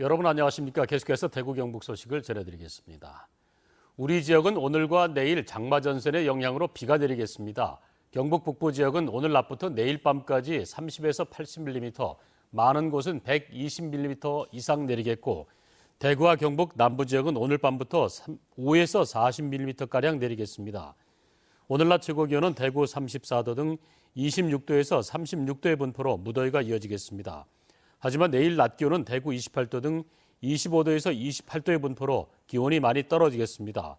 여러분 안녕하십니까? 계속해서 대구 경북 소식을 전해드리겠습니다. 우리 지역은 오늘과 내일 장마 전선의 영향으로 비가 내리겠습니다. 경북 북부 지역은 오늘 낮부터 내일 밤까지 30에서 80mm, 많은 곳은 120mm 이상 내리겠고, 대구와 경북 남부 지역은 오늘 밤부터 5에서 40mm가량 내리겠습니다. 오늘 낮 최고 기온은 대구 34도 등 26도에서 36도의 분포로 무더위가 이어지겠습니다. 하지만 내일 낮 기온은 대구 28도 등 25도에서 28도의 분포로 기온이 많이 떨어지겠습니다.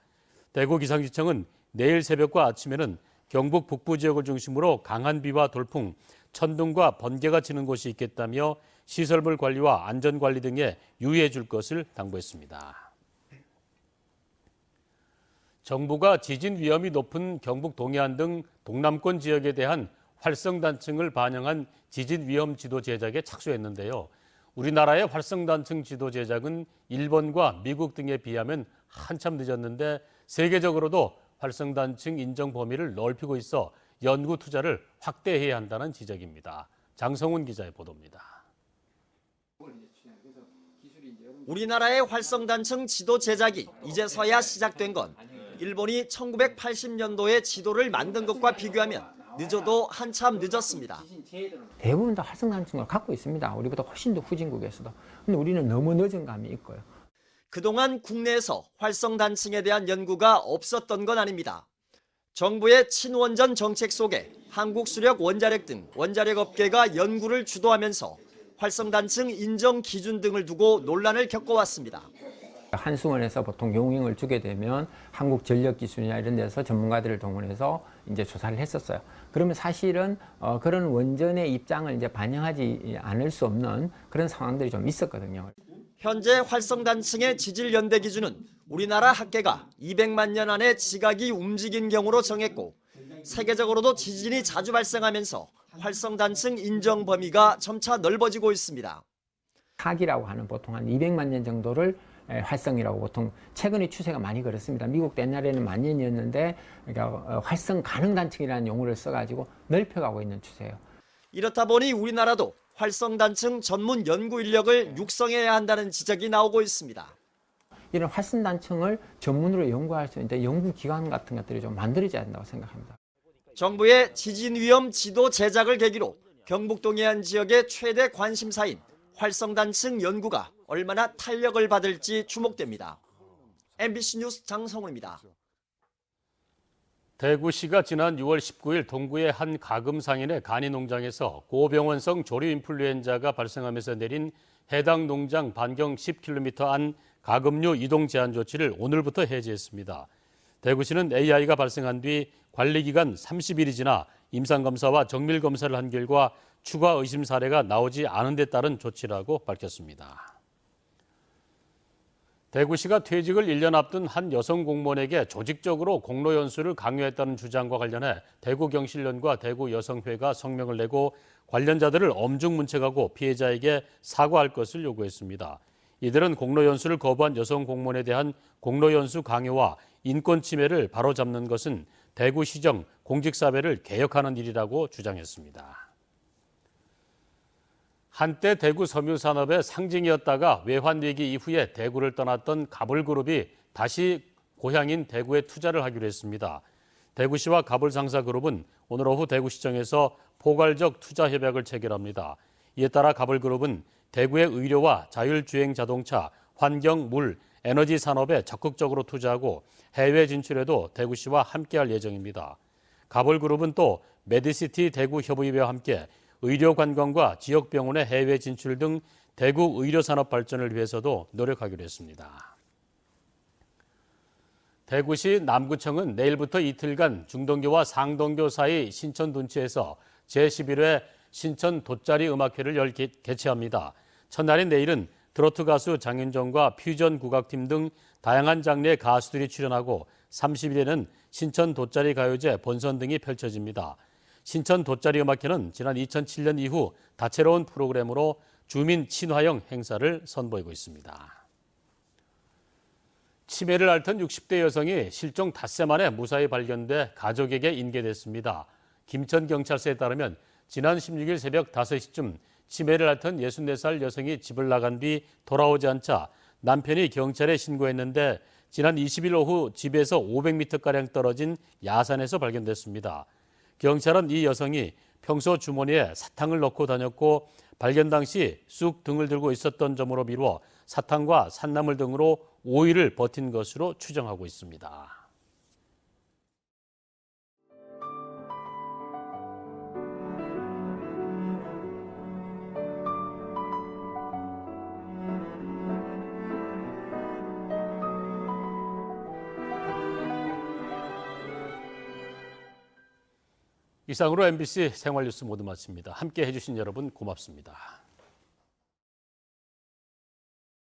대구 기상지청은 내일 새벽과 아침에는 경북 북부 지역을 중심으로 강한 비와 돌풍, 천둥과 번개가 치는 곳이 있겠다며 시설물 관리와 안전관리 등에 유의해 줄 것을 당부했습니다. 정부가 지진 위험이 높은 경북 동해안 등 동남권 지역에 대한 활성단층을 반영한 지진 위험 지도 제작에 착수했는데요. 우리나라의 활성단층 지도 제작은 일본과 미국 등에 비하면 한참 늦었는데 세계적으로도 활성단층 인정 범위를 넓히고 있어 연구 투자를 확대해야 한다는 지적입니다. 장성훈 기자의 보도입니다. 우리나라의 활성단층 지도 제작이 이제서야 시작된 건 일본이 1980년도에 지도를 만든 것과 비교하면 늦어도 한참 늦었습니다. 대부분 다 활성단층을 갖고 있습니다. 우리보다 훨씬 더 후진국에서도. 근데 우리는 너무 늦은 감이 있고요. 그동안 국내에서 활성단층에 대한 연구가 없었던 건 아닙니다. 정부의 친원전 정책 속에 한국수력 원자력 등 원자력 업계가 연구를 주도하면서 활성단층 인정 기준 등을 두고 논란을 겪어왔습니다. 한수원에서 보통 용잉을 주게 되면 한국전력기술이나 이런 데서 전문가들을 동원해서 이제 조사를 했었어요. 그러면 사실은 그런 원전의 입장을 이제 반영하지 않을 수 없는 그런 상황들이 좀 있었거든요. 현재 활성단층의 지질 연대 기준은 우리나라 학계가 200만 년 안에 지각이 움직인 경우로 정했고, 세계적으로도 지진이 자주 발생하면서 활성단층 인정 범위가 점차 넓어지고 있습니다. 학이라고 하는 보통 한 200만 년 정도를 활성이라고 보통 최근의 추세가 많이 그렇습니다. 미국도 옛날에는 만 년이었는데 그러니까 활성 가능 단층이라는 용어를 써가지고 넓혀가고 있는 추세예요. 이렇다 보니 우리나라도 활성단층 전문 연구 인력을 육성해야 한다는 지적이 나오고 있습니다. 이런 활성단층을 전문으로 연구할 수 있는 연구기관 같은 것들이 좀 만들어져야 한다고 생각합니다. 정부의 지진 위험 지도 제작을 계기로 경북 동해안 지역의 최대 관심사인 활성단층 연구가 얼마나 탄력을 받을지 주목됩니다. MBC 뉴스 장성훈입니다. 대구시가 지난 6월 19일 동구의 한 가금 상인의 간이 농장에서 고병원성 조류 인플루엔자가 발생하면서 내린 해당 농장 반경 10km 안 가금류 이동 제한 조치를 오늘부터 해제했습니다. 대구시는 AI가 발생한 뒤 관리기간 30일이 지나 임상검사와 정밀검사를 한 결과 추가 의심 사례가 나오지 않은 데 따른 조치라고 밝혔습니다. 대구시가 퇴직을 1년 앞둔 한 여성 공무원에게 조직적으로 공로 연수를 강요했다는 주장과 관련해 대구경실련과 대구여성회가 성명을 내고 관련자들을 엄중 문책하고 피해자에게 사과할 것을 요구했습니다. 이들은 공로 연수를 거부한 여성 공무원에 대한 공로 연수 강요와 인권 침해를 바로잡는 것은 대구시정 공직사회를 개혁하는 일이라고 주장했습니다. 한때 대구 섬유산업의 상징이었다가 외환위기 이후에 대구를 떠났던 가불그룹이 다시 고향인 대구에 투자를 하기로 했습니다. 대구시와 가불상사그룹은 오늘 오후 대구시청에서 포괄적 투자 협약을 체결합니다. 이에 따라 가불그룹은 대구의 의료와 자율주행 자동차, 환경, 물, 에너지 산업에 적극적으로 투자하고 해외 진출에도 대구시와 함께할 예정입니다. 가불그룹은 또 메디시티 대구 협의회와 함께 의료관광과 지역병원의 해외 진출 등 대구 의료산업 발전을 위해서도 노력하기로 했습니다. 대구시 남구청은 내일부터 이틀간 중동교와 상동교 사이 신천 둔치에서 제11회 신천 돗자리 음악회를 개최합니다. 첫날인 내일은 트로트 가수 장윤정과 퓨전 국악팀 등 다양한 장르의 가수들이 출연하고 30일에는 신천 돗자리 가요제 본선 등이 펼쳐집니다. 신천 돗자리 음악회는 지난 2007년 이후 다채로운 프로그램으로 주민 친화형 행사를 선보이고 있습니다. 치매를 앓던 60대 여성이 실종 닷새 만에 무사히 발견돼 가족에게 인계됐습니다. 김천경찰서에 따르면 지난 16일 새벽 5시쯤 치매를 앓던 64살 여성이 집을 나간 뒤 돌아오지 않자 남편이 경찰에 신고했는데 지난 20일 오후 집에서 500m가량 떨어진 야산에서 발견됐습니다. 경찰은 이 여성이 평소 주머니에 사탕을 넣고 다녔고 발견 당시 쑥 등을 들고 있었던 점으로 미루어 사탕과 산나물 등으로 5일을 버틴 것으로 추정하고 있습니다. 이상으로 MBC 생활뉴스 모두 마칩니다. 함께 해주신 여러분 고맙습니다.